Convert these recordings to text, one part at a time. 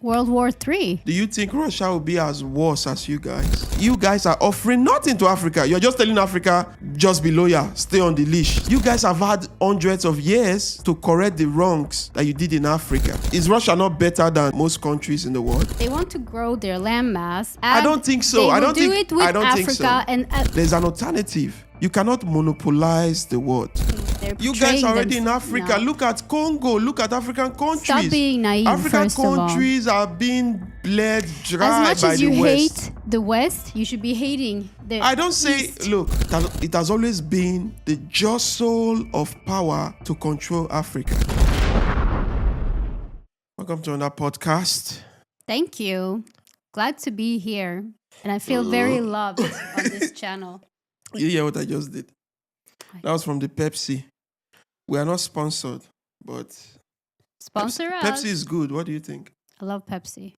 World War III. Do you think Russia will be as worse as you guys? You guys are offering nothing to Africa. You're just telling Africa, just be loyal, stay on the leash. You guys have had hundreds of years to correct the wrongs that you did in Africa. Is Russia not better than most countries in the world? They want to grow their landmass. I don't think so. I don't think it with Africa so. And there's an alternative. You cannot monopolize the world. You guys are already in Africa. No. Look at Congo. Look at African countries. Stop being naive. African countries are being bled dry by the West. As much as you hate the West, you should be hating the I don't say, East. Look, it has always been the jostle of power to control Africa. Welcome to another podcast. Thank you. Glad to be here. And I feel very loved on this channel. You hear what I just did? That was from the Pepsi. We are not sponsored, but sponsor us. Pepsi is good. What do you think? I love Pepsi.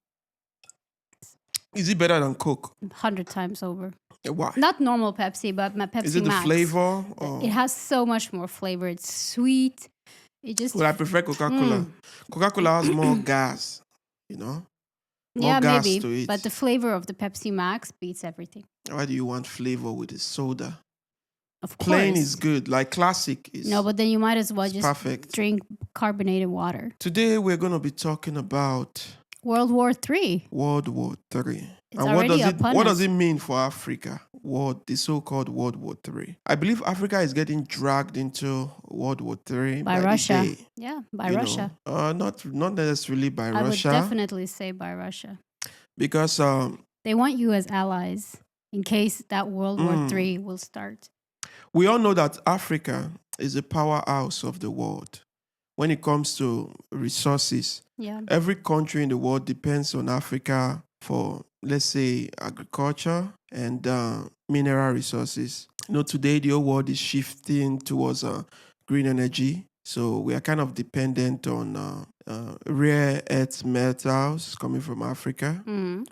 Is it better than Coke? 100 times over. Why? Not normal Pepsi, but my Pepsi Max. Is it the flavor? Or? It has so much more flavor. It's sweet. It just. Well, I prefer Coca-Cola. Coca-Cola has more gas, you know? More gas maybe. To it. But the flavor of the Pepsi Max beats everything. Why do you want flavor with the soda? Of course. Plain is good, like classic is. No, but then you might as well just perfect. Drink carbonated water. Today we're going to be talking about World War III. World War III. It's and already what does it mean for Africa? The so-called World War III. I believe Africa is getting dragged into World War III by Russia. The day. Yeah, by Russia. Not necessarily by Russia. I would definitely say by Russia. Because they want you as allies in case that World War III will start. We all know that Africa is a powerhouse of the world. When it comes to resources, every country in the world depends on Africa for, let's say, agriculture and mineral resources. Today the whole world is shifting towards green energy. So we are kind of dependent on rare earth metals coming from Africa, and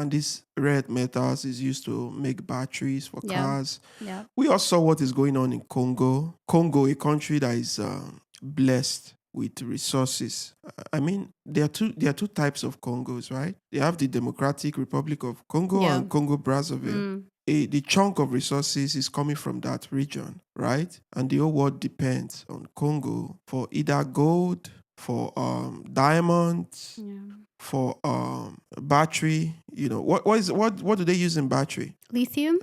these rare earth metals is used to make batteries for cars. Yeah. We all saw what is going on in Congo. Congo, a country that is blessed with resources. I mean, there are two types of Congos, right? They have the Democratic Republic of Congo and Congo-Brazzaville. The chunk of resources is coming from that region, right? And the whole world depends on Congo for either gold, for diamonds, for battery. What do they use in battery? Lithium,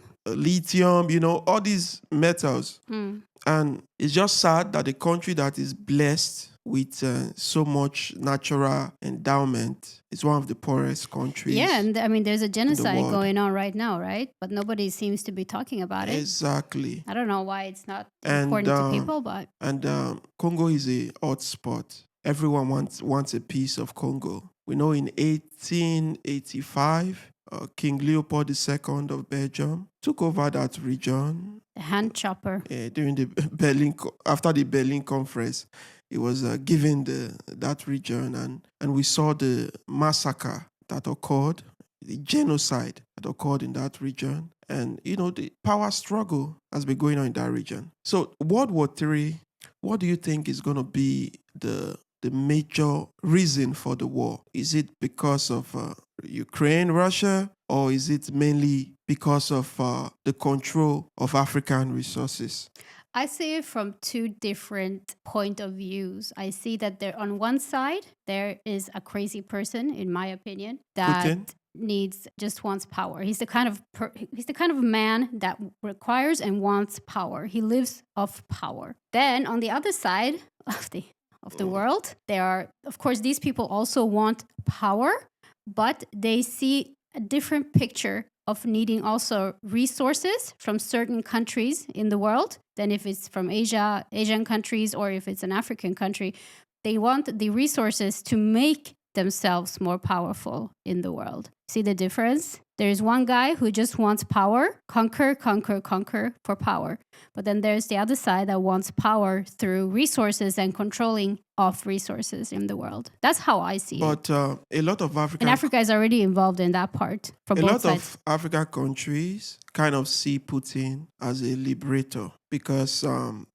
all these metals. And it's just sad that a country that is blessed with so much natural endowment is one of the poorest countries. Yeah, and I mean, there's a genocide going on right now, right? But nobody seems to be talking about it. Exactly. I don't know why it's not important to people, but... And Congo is a hot spot. Everyone wants a piece of Congo. We know in 1885, King Leopold II of Belgium took over that region. The hand chopper. During after the Berlin Conference, it was given that region, and we saw the massacre that occurred, the genocide that occurred in that region, and the power struggle has been going on in that region. So World War III, what do you think is going to be the major reason for the war? Is it because of Ukraine, Russia, or is it mainly because of the control of African resources? I see it from two different point of views. I see that on one side, there is a crazy person, in my opinion, that Putin? wants power. He's the kind of man that requires and wants power. He lives off power. Then on the other side of the world, there are, of course, these people also want power, but they see a different picture of needing also resources from certain countries in the world than if it's from Asian countries, or if it's an African country. They want the resources to make themselves more powerful in the world. See the difference? There's one guy who just wants power, conquer for power. But then there's the other side that wants power through resources and controlling of resources in the world. That's how I see it. But a lot of Africa is already involved in that part from both sides. A lot of African countries kind of see Putin as a liberator, because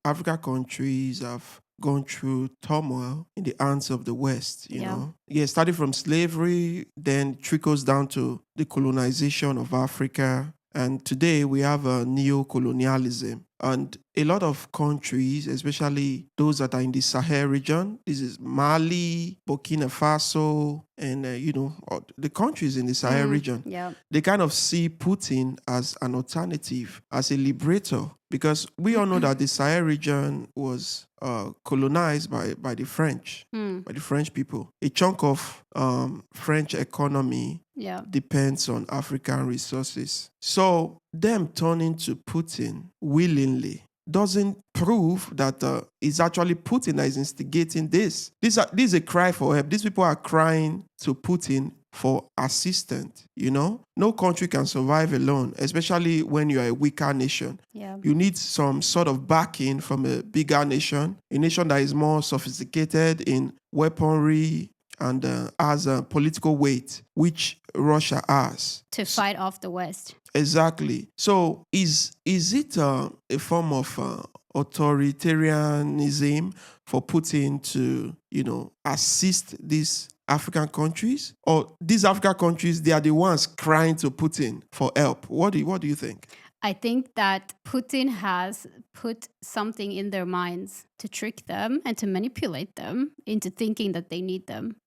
African countries have gone through turmoil in the hands of the West, you Yeah. know. Yeah, starting from slavery, then trickles down to the colonization of Africa. And today we have a neo-colonialism. And a lot of countries, especially those that are in the Sahel region, this is Mali, Burkina Faso, and, the countries in the Sahel region, Yeah. they kind of see Putin as an alternative, as a liberator, because we all know that the Sahel region was colonized by the French, by the French people. A chunk of French economy Yeah. depends on African resources. So them turning to Putin willingly doesn't prove that it's actually Putin that is instigating this. This is a cry for help. These people are crying to Putin for assistance, you know? No country can survive alone, especially when you are a weaker nation. Yeah. You need some sort of backing from a bigger nation, a nation that is more sophisticated in weaponry and has a political weight, which Russia has. To fight off the West. Exactly. So is it a form of authoritarianism for Putin to, assist these African countries? Or these African countries, they are the ones crying to Putin for help? What do you think? I think that Putin has put something in their minds to trick them and to manipulate them into thinking that they need them.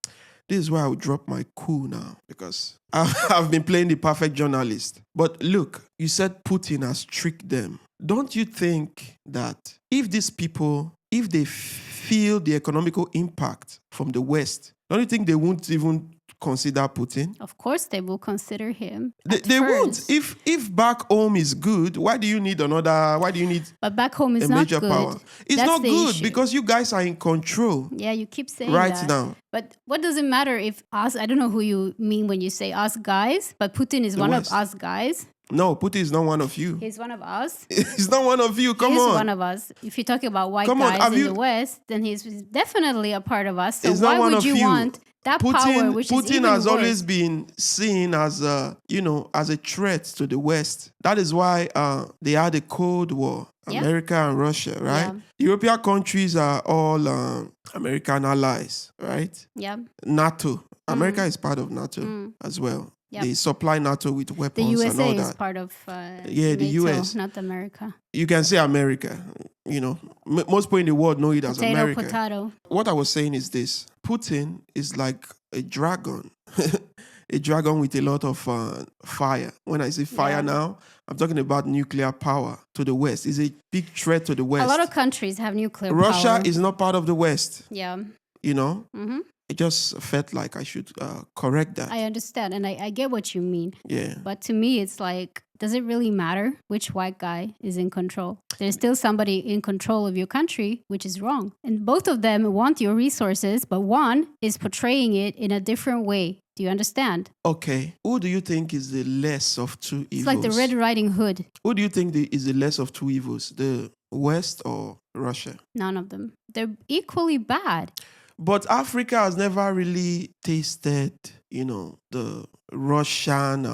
This is why I would drop my cool now, because I've been playing the perfect journalist. But look, you said Putin has tricked them. Don't you think that if these people, if they feel the economical impact from the West, don't you think they won't even consider Putin? Of course, they will consider him. They won't. If back home is good, why do you need another? Why do you need But back home is a not major good. power? It's That's not the good issue. because you guys are in control Yeah, you keep saying right that. now. But what does it matter if us, I don't know who you mean when you say us guys, but Putin is one West. of us guys. No, Putin is not one of you. He's one of us. He's not one of you. Come He's on. one of us. If you're talking about white Come on, guys have in you- the West, then he's definitely a part of us. So He's why not one would of you you. want that power, which is Putin even has worse? always been seen as as a threat to the West. That is why they had a Cold War, Yeah. America and Russia, right? Yeah. European countries are all American allies, right? Yeah. NATO. America is part of NATO as well. Yep. They supply NATO with The weapons and all USA is that. part of the NATO, US. not America. You can say America. Most people in the world know it as Potato, America. potato. What I was saying is this. Putin is like a dragon. A dragon with a lot of fire. When I say fire Yeah. now, I'm talking about nuclear power to the West. It's a big threat to the West. A lot of countries have nuclear Russia power. is not part of the West, Yeah. Mm-hmm. It just felt like I should correct that. I understand, and I get what you mean. Yeah. But to me, it's like, does it really matter which white guy is in control? There's still somebody in control of your country, which is wrong. And both of them want your resources, but one is portraying it in a different way. Do you understand? Okay. Who do you think is the less of two evils? It's like the Red Riding Hood. Who do you think is the less of two evils? The West or Russia? None of them. They're equally bad. But Africa has never really tasted, the Russian,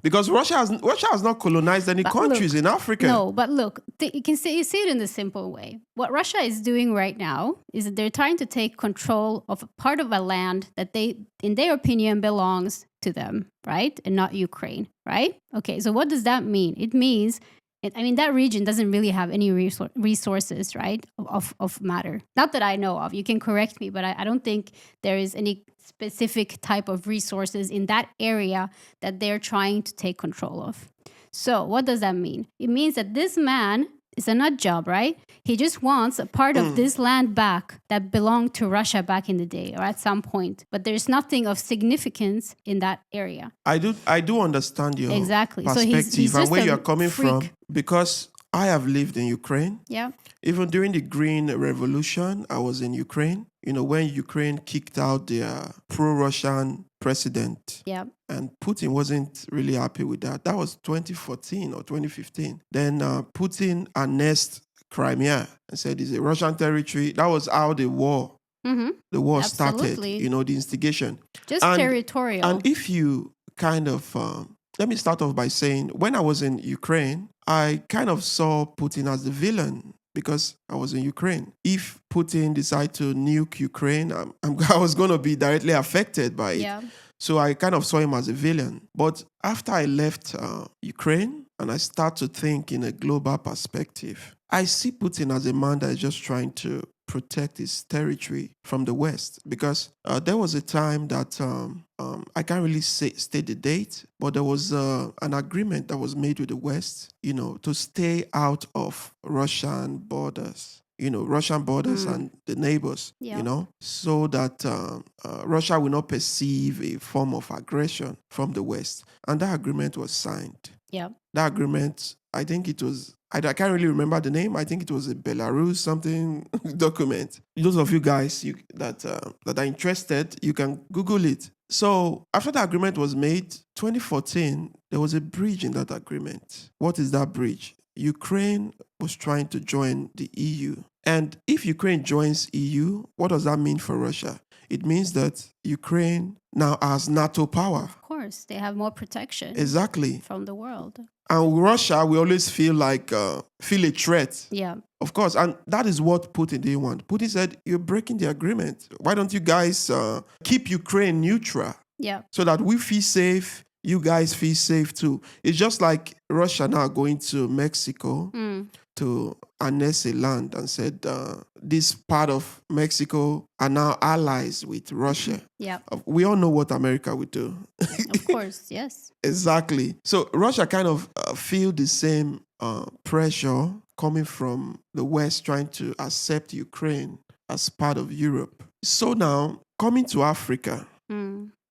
because Russia has not colonized any But countries look, in Africa. No, but look, you can see it in the simple way. What Russia is doing right now is that they're trying to take control of a part of a land that in their opinion, belongs to them, right? And not Ukraine, right? Okay, so what does that mean? It means that region doesn't really have any resources, right, of matter. Not that I know of. You can correct me, but I don't think there is any specific type of resources in that area that they're trying to take control of. So what does that mean? It means that this man is a nut job, right? He just wants a part of this land back that belonged to Russia back in the day or at some point. But there's nothing of significance in that area. I do understand your Exactly. So perspective he's and just where a you're coming freak. from, because I have lived in Ukraine. Yeah. Even during the Green Revolution, I was in Ukraine. When Ukraine kicked out their pro-Russian president. Yeah. And Putin wasn't really happy with that. That was 2014 or 2015. Then Putin annexed Crimea and said it's a Russian territory. That was how the war started, Absolutely. the instigation. Just And- territorial. And if you kind of, let me start off by saying, when I was in Ukraine, I kind of saw Putin as the villain because I was in Ukraine. If Putin decided to nuke Ukraine, I was going to be directly affected by it. Yeah. So I kind of saw him as a villain. But after I left Ukraine and I start to think in a global perspective, I see Putin as a man that is just trying to protect his territory from the West. Because there was a time that I can't really state the date, but there was an agreement that was made with the West, to stay out of Russian borders. Russian borders and the neighbors, so that Russia will not perceive a form of aggression from the West. And that agreement was signed. Yeah. That agreement, I think it was, I can't really remember the name. I think it was a Belarus something document. Those of you guys that are interested, you can Google it. So after the agreement was made, 2014, there was a breach in that agreement. What is that breach? Ukraine was trying to join the EU. And if Ukraine joins EU, what does that mean for Russia? It means that Ukraine now has NATO power. Of course, they have more protection. Exactly. From the world. And Russia, we always feel a threat. Yeah. Of course. And that is what Putin didn't want. Putin said, you're breaking the agreement. Why don't you guys keep Ukraine neutral? Yeah. So that we feel safe, you guys feel safe too. It's just like Russia now going to Mexico to annex a land and said, this part of Mexico are now allies with Russia. Yeah. We all know what America would do. Of course, yes. Exactly. So Russia kind of feel the same pressure coming from the West trying to accept Ukraine as part of Europe. So now, coming to Africa,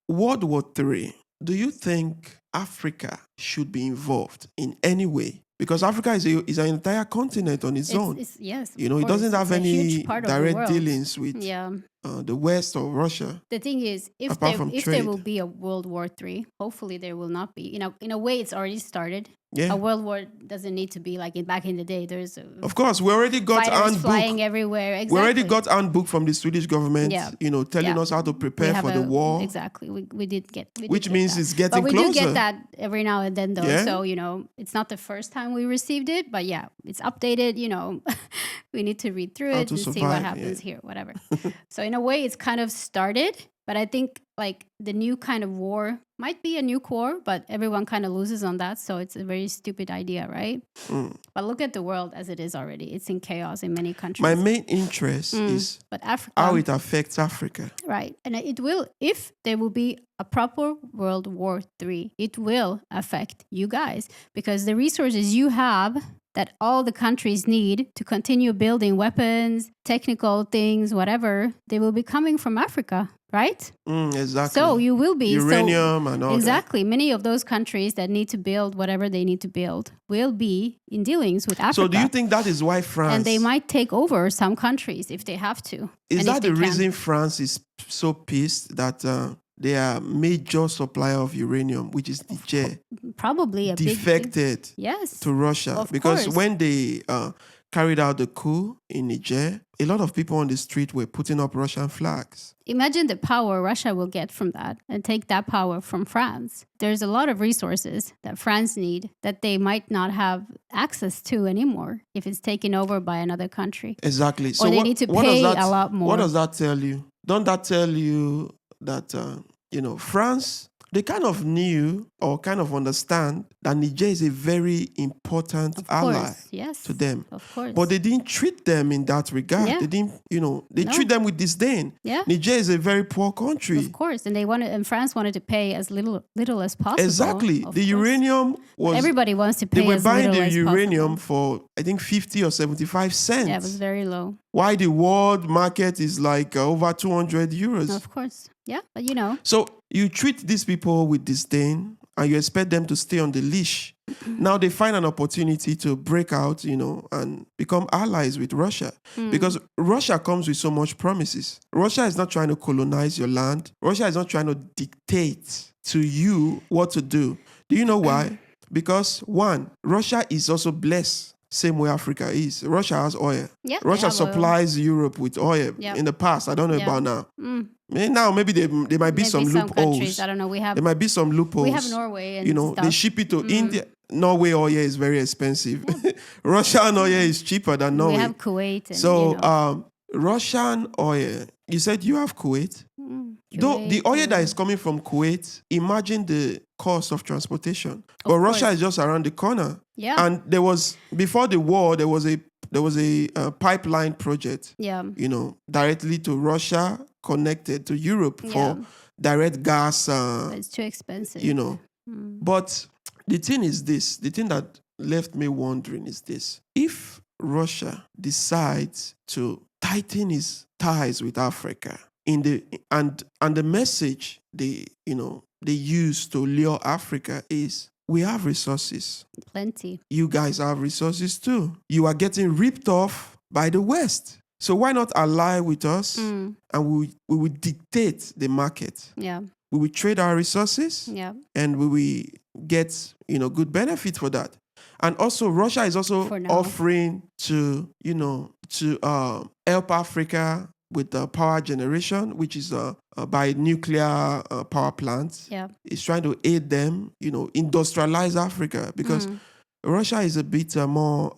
World War III, do you think Africa should be involved in any way? Because Africa is an entire continent on its own. Yes. It doesn't have any direct dealings with the West or Russia. The thing is, if there will be a World War III, hopefully there will not be. In a way, it's already started. Yeah. A world war doesn't need to be like back in the day. There's of course, we already got handbook flying everywhere. Exactly. We already got handbook from the Swedish government. Yeah. Telling us how to prepare for the war. Exactly, we did get. Which means it's getting closer. But we do get that every now and then, though. Yeah. So it's not the first time we received it, but yeah, it's updated. We need to read through it and see what happens here, whatever. So in a way, it's kind of started. But I think the new kind of war might be a nuke war, but everyone kind of loses on that. So it's a very stupid idea, right? But look at the world as it is already. It's in chaos in many countries. My main interest is how it affects Africa. Right. And it will, if there will be a proper World War III, it will affect you guys because the resources you have that all the countries need to continue building weapons, technical things, whatever, they will be coming from Africa, right? Exactly. So you will be. Uranium and all exactly. That. Many of those countries that need to build whatever they need to build will be in dealings with Africa. So do you think that is why France... And they might take over some countries if they have to. Is that the reason France is so pissed that... they are major supplier of uranium, which is Niger. Probably a defected to Russia. Of because course. When they carried out the coup in Niger, a lot of people on the street were putting up Russian flags. Imagine the power Russia will get from that and take that power from France. There's a lot of resources that France need that they might not have access to anymore if it's taken over by another country. Exactly. So they need to pay a lot more. What does that tell you? Don't that tell you that, France, they kind of knew or kind of understand that Niger is a very important ally to them. Of course. But they didn't treat them in that regard. Yeah. They didn't, they treat them with disdain. Yeah. Niger is a very poor country. Of course. And France wanted to pay as little as possible. Exactly. The uranium was... Everybody wants to pay as little as possible. They were buying the uranium for, I think, 50 or 75 cents. Yeah, it was very low. Why the world market is over 200 euros. Of course. Yeah, but So you treat these people with disdain and you expect them to stay on the leash. Now they find an opportunity to break out, and become allies with Russia. Because Russia comes with so much promises. Russia is not trying to colonize your land. Russia is not trying to dictate to you what to do. Do you know why? Because one, Russia is also blessed. Same way Africa is. Russia has oil. Yeah, Russia supplies Europe with oil in the past. I don't know about now. Now maybe there might be some loopholes. Countries, I don't know. There might be some loopholes. We have Norway and stuff. They ship it to India. Norway oil is very expensive. Russian oil is cheaper than Norway. We have Kuwait. And, so Russian oil, you said you have Kuwait? Though the oil that is coming from Kuwait, imagine the cost of transportation. But Russia is just around the corner. Yeah. And there was, before the war, there was a pipeline project, directly to Russia, connected to Europe for direct gas. It's too expensive. But the thing is this, the thing that left me wondering is this. If Russia decides to tighten its ties with Africa, and the message they use to lure Africa is, we have resources. Plenty. You guys have resources too. You are getting ripped off by the West. So why not ally with us and we will dictate the market. Yeah. We will trade our resources and we will get, good benefit for that. And also Russia is also offering to help Africa with the power generation, which is by nuclear power plants. Yeah. It's trying to aid them, industrialize Africa, because Russia is a bit more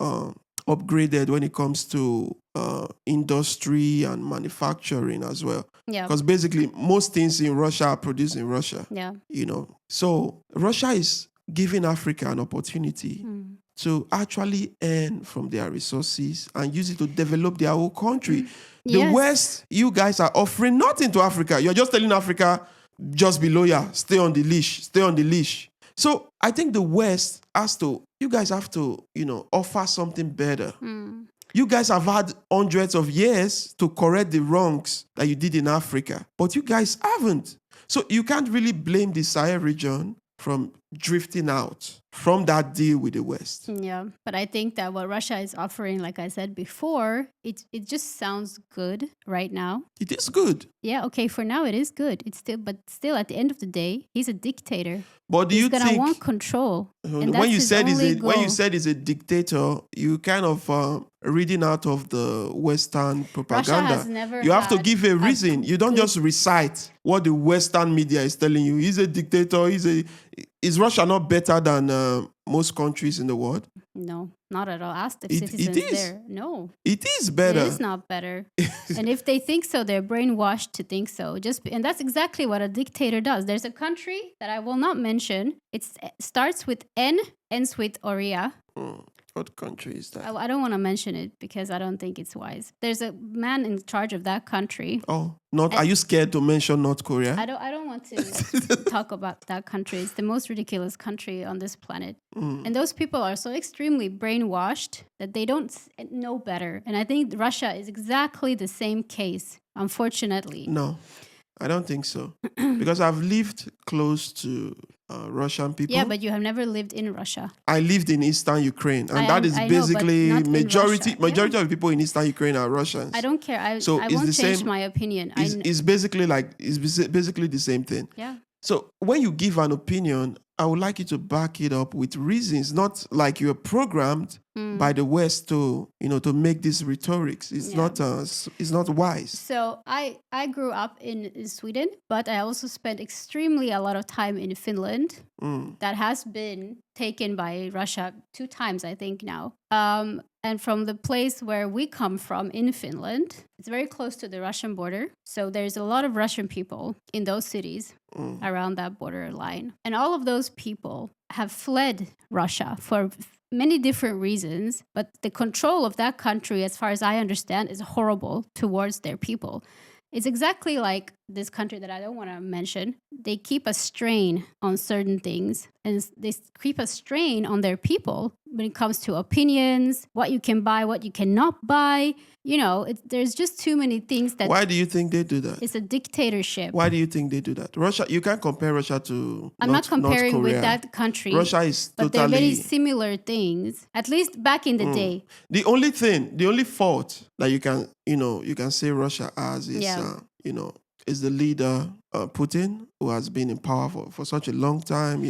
upgraded when it comes to industry and manufacturing as well. Yeah. Because basically most things in Russia are produced in Russia. Yeah. So Russia is giving Africa an opportunity to actually earn from their resources and use it to develop their whole country. The West, you guys are offering nothing to Africa. You're just telling Africa, just be loyal, stay on the leash. So I think the West you guys have to, offer something better. You guys have had hundreds of years to correct the wrongs that you did in Africa, but you guys haven't. So you can't really blame the Sahel region from drifting out from that deal with the West. Yeah, but I think that what Russia is offering, like I said before, it just sounds good right now. It is good. Yeah, okay, for now it is good. But still at the end of the day, he's a dictator. But he's gonna want control. When you said he's a dictator, you kind of reading out of the Western propaganda. Russia has never you have to give a reason. You don't just recite what the Western media is telling you. He's a dictator. Is Russia not better than most countries in the world? No, not at all. Ask the citizens there. No. It is better. It is not better. And if they think so, they're brainwashed to think so. And that's exactly what a dictator does. There's a country that I will not mention. It starts with N, ends with Oria. What country is that? I don't want to mention it because I don't think it's wise. There's a man in charge of that country. Oh, are you scared to mention North Korea? I don't want to talk about that country. It's the most ridiculous country on this planet. And those people are so extremely brainwashed that they don't know better. And I think Russia is exactly the same case, unfortunately. No, I don't think so. Because I've lived close to Russian people. Yeah, but you have never lived in Russia. I lived in Eastern Ukraine, and that is basically majority of the people in Eastern Ukraine are Russians. I don't care. I won't change my opinion. It's basically the same thing. Yeah. So when you give an opinion, I would like you to back it up with reasons, not like you're programmed by the West to make these rhetorics. It's not wise. So I grew up in Sweden, but I also spent extremely a lot of time in Finland. That has been taken by Russia 2 times, I think now. And from the place where we come from in Finland, it's very close to the Russian border. So there's a lot of Russian people in those cities around that border line. And all of those people have fled Russia for many different reasons. But the control of that country, as far as I understand, is horrible towards their people. It's exactly like this country that I don't want to mention. They keep a strain on certain things, and they keep a strain on their people when it comes to opinions, what you can buy, what you cannot buy. There's just too many things that... Why do you think they do that? It's a dictatorship. Why do you think they do that? Russia, you can't compare Russia to I'm not comparing North Korea. with that country. Russia is but they're very similar things, at least back in the day. The only fault that you can say Russia has is, is the leader, Putin, who has been in power for such a long time.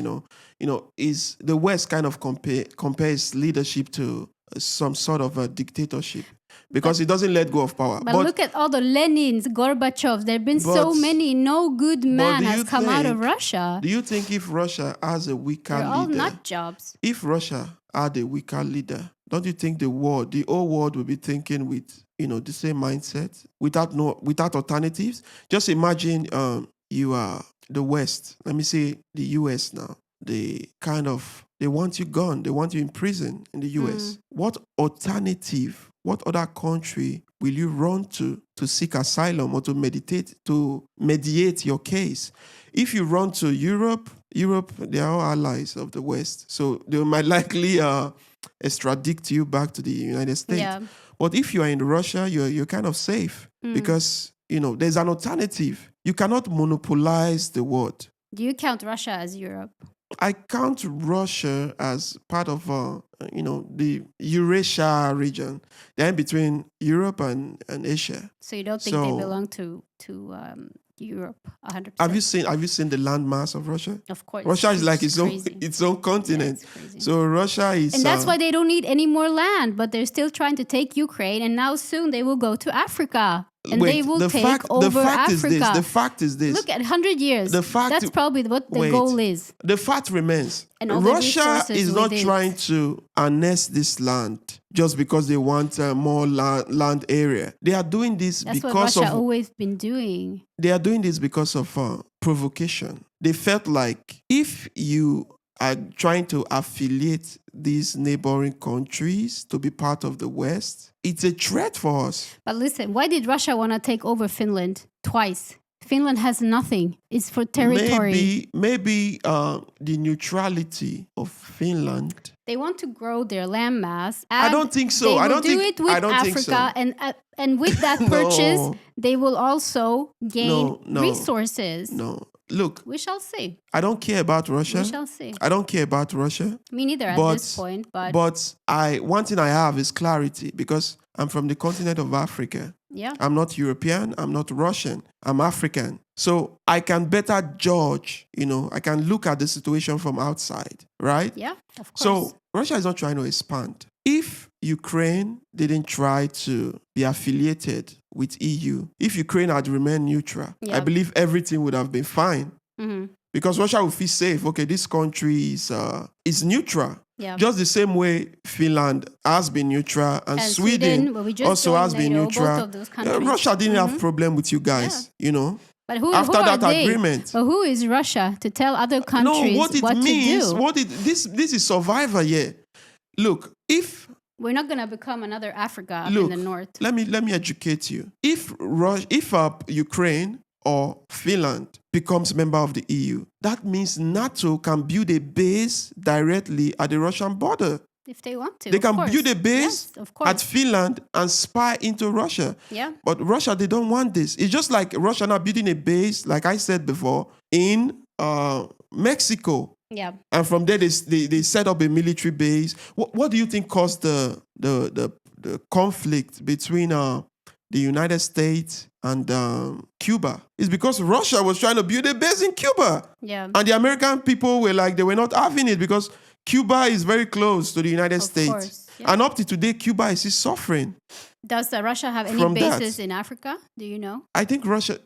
Is the West kind of compares leadership to some sort of a dictatorship. because he doesn't let go of power. But look at all the Lenins, Gorbachevs. There have been so many. No good man has come out of Russia. Do you think if Russia has a weaker They're all leader, nut jobs. if Russia had a weaker leader, don't you think the whole world will be thinking with the same mindset without alternatives? Just imagine you are the West. Let me say the US now. They want you gone. They want you in prison in the US. What alternative? What other country will you run to seek asylum or to mediate your case? If you run to Europe, they are all allies of the West. So they might likely extradite you back to the United States. Yeah. But if you are in Russia, you're kind of safe because, there's an alternative. You cannot monopolize the world. Do you count Russia as Europe? I count Russia as part of, the Eurasia region. They're in between Europe and Asia. So you don't think they belong to Europe 100%? Have you seen the landmass of Russia? Of course. Russia is like its own continent. Yeah, so Russia is... And that's why they don't need any more land, but they're still trying to take Ukraine, and now soon they will go to Africa. And they will take over Africa. The fact is this. Look at 100 years. That's probably what the goal is. The fact remains. And Russia is not trying to annex this land just because they want more land area. They are doing this because of... That's what Russia always been doing. They are doing this because of provocation. They felt like if you are trying to affiliate these neighboring countries to be part of the West, it's a threat for us. But listen, why did Russia want to take over Finland twice? Finland has nothing. It's for territory. Maybe the neutrality of Finland. They want to grow their landmass. I don't think so. They will do it with Africa, and with that purchase, they will also gain resources. No. Look, we shall see. I don't care about Russia. We shall see. I don't care about Russia. Me neither at this point. But one thing I have is clarity because I'm from the continent of Africa. Yeah. I'm not European. I'm not Russian. I'm African. So I can better judge, I can look at the situation from outside, right? Yeah, of course. So Russia is not trying to expand. If Ukraine didn't try to be affiliated with EU, if Ukraine had remained neutral, I believe everything would have been fine. Mm-hmm. Because Russia would feel safe. Okay, this country is neutral. Yeah. Just the same way Finland has been neutral and Sweden also has been neutral. Both of those countries. Russia didn't have problem with you guys, But after that agreement. But who is Russia to tell other countries what to do? This is survivor here. Look, if we're not going to become another Africa in the north. Let me educate you. If Ukraine or Finland becomes member of the EU, that means NATO can build a base directly at the Russian border. If they want to. They can build a base at Finland and spy into Russia. Yeah. But Russia, they don't want this. It's just like Russia now building a base, like I said before, in Mexico. Yeah. And from there, they set up a military base. What do you think caused the conflict between the United States and Cuba? It's because Russia was trying to build a base in Cuba. Yeah. And the American people were like, they were not having it because Cuba is very close to the United States. Course, yeah. And up to today, Cuba is still suffering. Does Russia have any bases in Africa? Do you know? I think Russia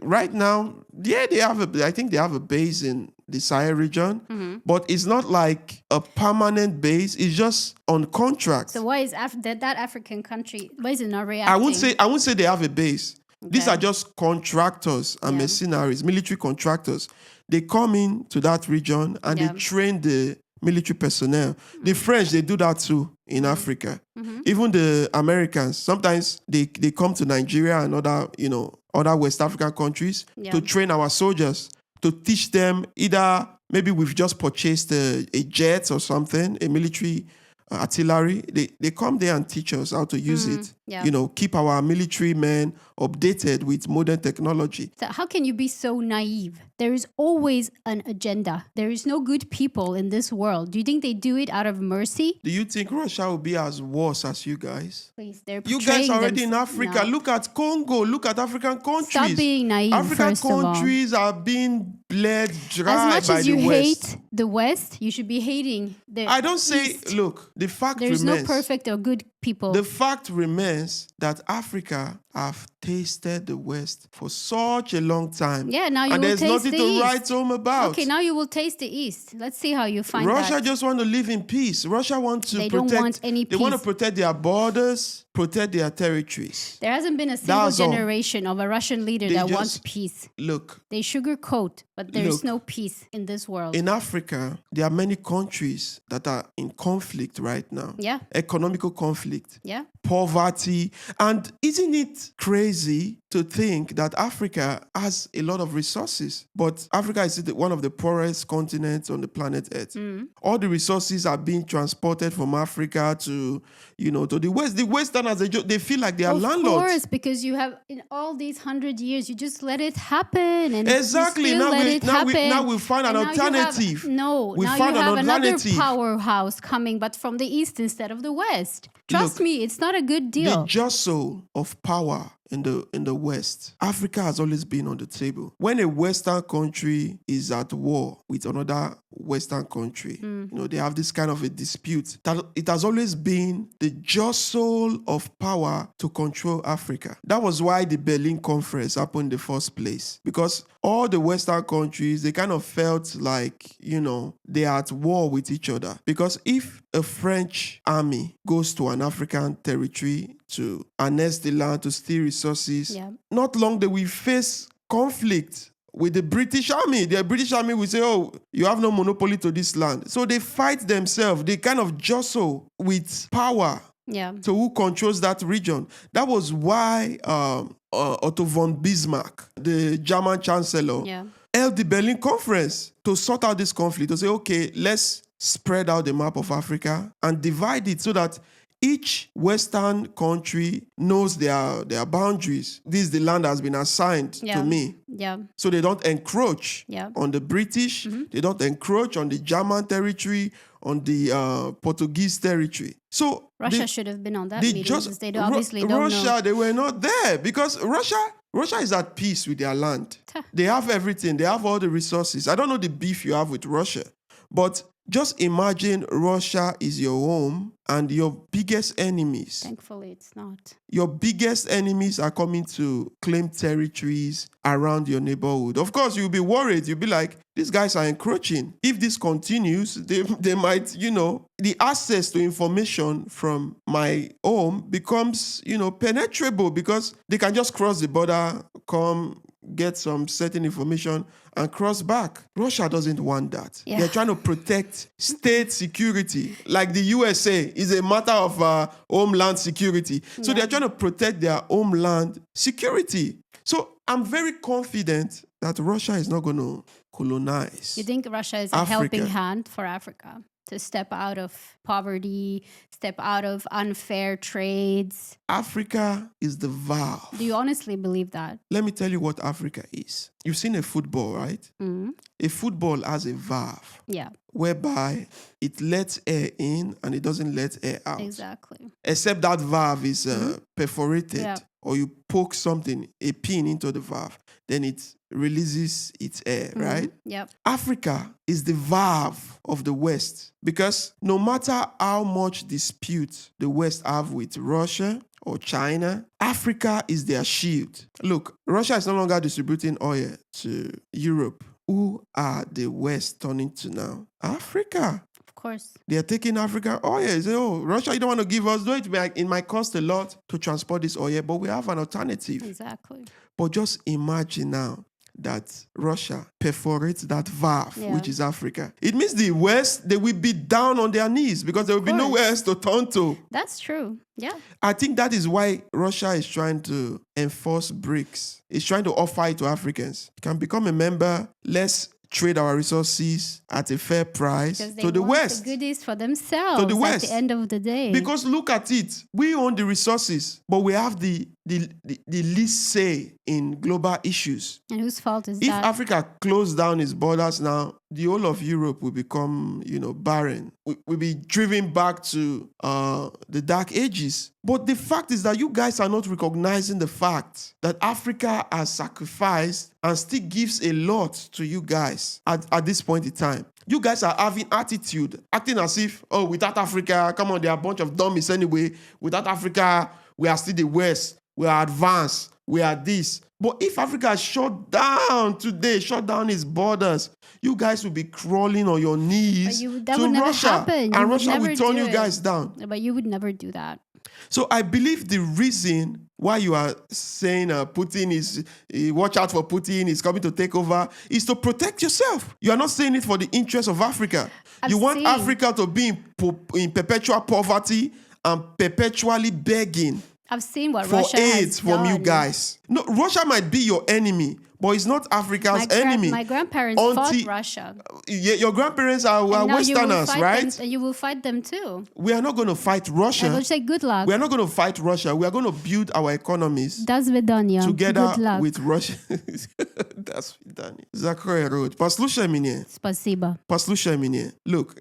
right now, I think they have a base in the Sahel region, but it's not like a permanent base. It's just on contract. So why is that African country, why is it not reacting? I wouldn't say they have a base. Okay. These are just contractors and mercenaries, military contractors. They come in to that region and they train the military personnel. The French, they do that too in Africa. Even the Americans, sometimes they come to Nigeria and other West African countries to train our soldiers, to teach them either maybe we've just purchased a jet or something, a military artillery. They come there and teach us how to use it. Yeah. Keep our military men updated with modern technology. So how can you be so naive? There is always an agenda. There is no good people in this world. Do you think they do it out of mercy? Do you think Russia will be as worse as you guys? Please, they're you guys are already in Africa. No. Look at Congo. Look at African countries. Stop being naive. African countries are being bled dry by the West. As much as you hate the West, you should be hating the I don't say, East. Look, the fact There's remains. No perfect or good people. The fact remains that Africa have tasted the West for such a long time. Yeah, now you and will there's taste nothing the to East. write home about. Okay, now you will taste the East. Let's see how you find Russia that. just want to live in peace. Russia wants to They protect. don't want any They want to peace. protect their borders, protect their territories. There hasn't been a single That's all. generation of a Russian leader They that just- wants peace. Look, They sugarcoat, but there's Look. no peace in this world. in Africa, there are many countries that are in conflict right now. Yeah, Economical conflict, yeah. poverty. And isn't it crazy to think that Africa has a lot of resources, but Africa is one of the poorest continents on the planet Earth? All the resources are being transported from Africa to the West. The Westerners, they feel like they are Of landlords. course, because you have in all these 100 years, you just let it happen, and Exactly. You still Now let we- it now we- happen. now we find an And now you have- alternative. No, We now find you an have another alternative. powerhouse coming, but from the east instead of the west. Trust Look, me, it's not a good The deal. jostle of power in the West, Africa has always been on the table. When a Western country is at war with another Western country, they have this kind of a dispute. That it has always been the jostle of power to control Africa. That was why the Berlin Conference happened in the first place, because all the Western countries, they kind of felt like, they are at war with each other. Because if a French army goes to an African territory to annex the land, to steal resources, Yeah. not long they will face conflict with the British army. The British army will say, oh, you have no monopoly to this land. So they fight themselves. They kind of jostle with power Yeah. to who controls that region. That was why Otto von Bismarck, the German chancellor, Yeah. held the Berlin Conference to sort out this conflict, to say, okay, let's spread out the map of Africa and divide it so that each Western country knows their boundaries. This is the land that has been assigned Yeah. to me. Yeah. So they don't encroach Yeah. on the British, they don't encroach on the German territory, on the Portuguese territory. So Russia should have been on that they meeting. just Because they obviously don't Russia, know. they were not there because Russia is at peace with their land. Tuh. They have everything. They have all the resources. I don't know the beef you have with Russia, but just imagine Russia is your home and your biggest enemies. Thankfully, it's not. Your biggest enemies are coming to claim territories around your neighborhood. Of course, you'll be worried. You'll be like, these guys are encroaching. If this continues, they might, the access to information from my home becomes, penetrable because they can just cross the border, come get some certain information and cross back. Russia doesn't want that. Yeah. They're trying to protect state security. Like the USA is a matter of homeland security. So Yeah. they're trying to protect their homeland security. So I'm very confident that Russia is not going to colonize. You think Russia is a Africa. helping hand for Africa to step out of poverty, step out of unfair trades? Africa is the valve. Do you honestly believe that? Let me tell you what Africa is. You've seen a football, right? A football has a valve Yeah, whereby it lets air in and it doesn't let air out. exactly. Except that valve is perforated, Yeah. or you poke something, a pin into the valve, then it releases its air, right? Yep. Africa is the valve of the West because no matter how much dispute the West have with Russia or China, Africa is their shield. Look, Russia is no longer distributing oil to Europe. Who are the West turning to now? Africa. Of course. They are taking African oil. They say, oh, Russia, you don't want to give us, it might cost a lot to transport this oil, but we have an alternative. Exactly. But just imagine now that Russia perforates that valve, Yeah. which is Africa. It means the West, they will be down on their knees because there will be course. nowhere else to turn to. That's true. Yeah. I think that is why Russia is trying to enforce BRICS. It's trying to offer it to Africans. You can become a member. Let's trade our resources at a fair price Because they to the want West. the goodies for themselves To the West. at the end of the day. Because look at it. We own the resources, but we have the least say in global issues. And whose fault is If that? Africa closed down its borders now, the whole of Europe will become, barren. We'll be driven back to the dark ages. But the fact is that you guys are not recognizing the fact that Africa has sacrificed and still gives a lot to you guys at this point in time. You guys are having attitude, acting as if, without Africa, come on, they are a bunch of dummies anyway. Without Africa, we are still the West. We are advanced. We are this. But if Africa shut down today, shut down its borders, you guys will be crawling on your knees to Russia. And Russia will turn you guys down. But you would never do that. So I believe the reason why you are saying Putin is, watch out for Putin, is coming to take over, is to protect yourself. You are not saying it for the interest of Africa. You want Africa to be in perpetual poverty and perpetually begging. I've seen what for Russia aid has from done. you guys. No, Russia might be your enemy, but it's not Africa's enemy. My grandparents fought Russia. Your grandparents are Westerners, right? And you will fight them too. We are not going to fight Russia. I will say good luck. We are not going to fight Russia. We are going to build our economies together with Russia. That's vidania. Zakroya Road. Послушай меня. Спасибо. Послушай меня. Look.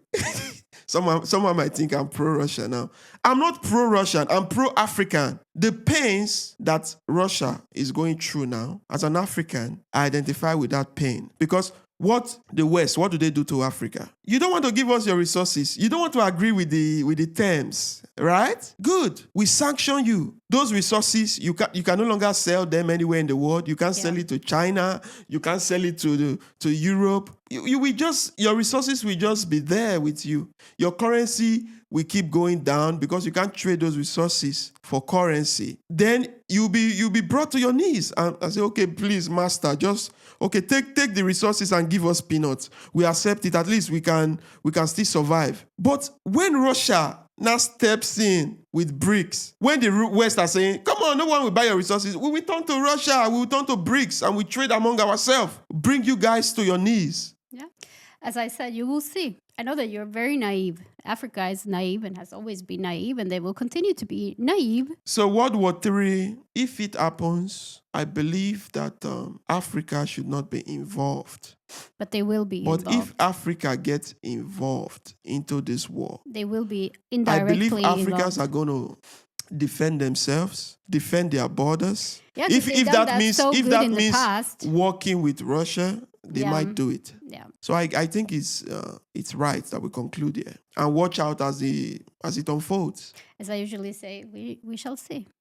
Someone might think I'm pro-Russia now. I'm not pro-Russian. I'm pro-African. The pains that Russia is going through now, as an African, I identify with that pain. Because what do they do to Africa? You don't want to give us your resources. You don't want to agree with the terms, right? Good. We sanction you. Those resources, you can no longer sell them anywhere in the world. You can't sell it to China. You can't sell it to Europe. Your resources will just be there with you. Your currency will keep going down because you can't trade those resources for currency. Then you'll be brought to your knees and say, okay, please, master, take the resources and give us peanuts. We accept it. At least we can still survive. But when Russia now steps in with BRICS, when the West are saying, come on, no one will buy your resources, we will turn to Russia, we will turn to BRICS, and we trade among ourselves. Bring you guys to your knees. Yeah. As I said, you will see. I know that you're very naive. Africa is naive and has always been naive, and they will continue to be naive. So World War III, if it happens, I believe that Africa should not be involved. But they will be involved. But if Africa gets involved into this war, they will be indirectly I believe Africans involved. are going to defend themselves, defend their borders. Yeah, if that means working with Russia, they might do it. Yeah. So I think it's right that we conclude here and watch out as it unfolds. As I usually say, we shall see.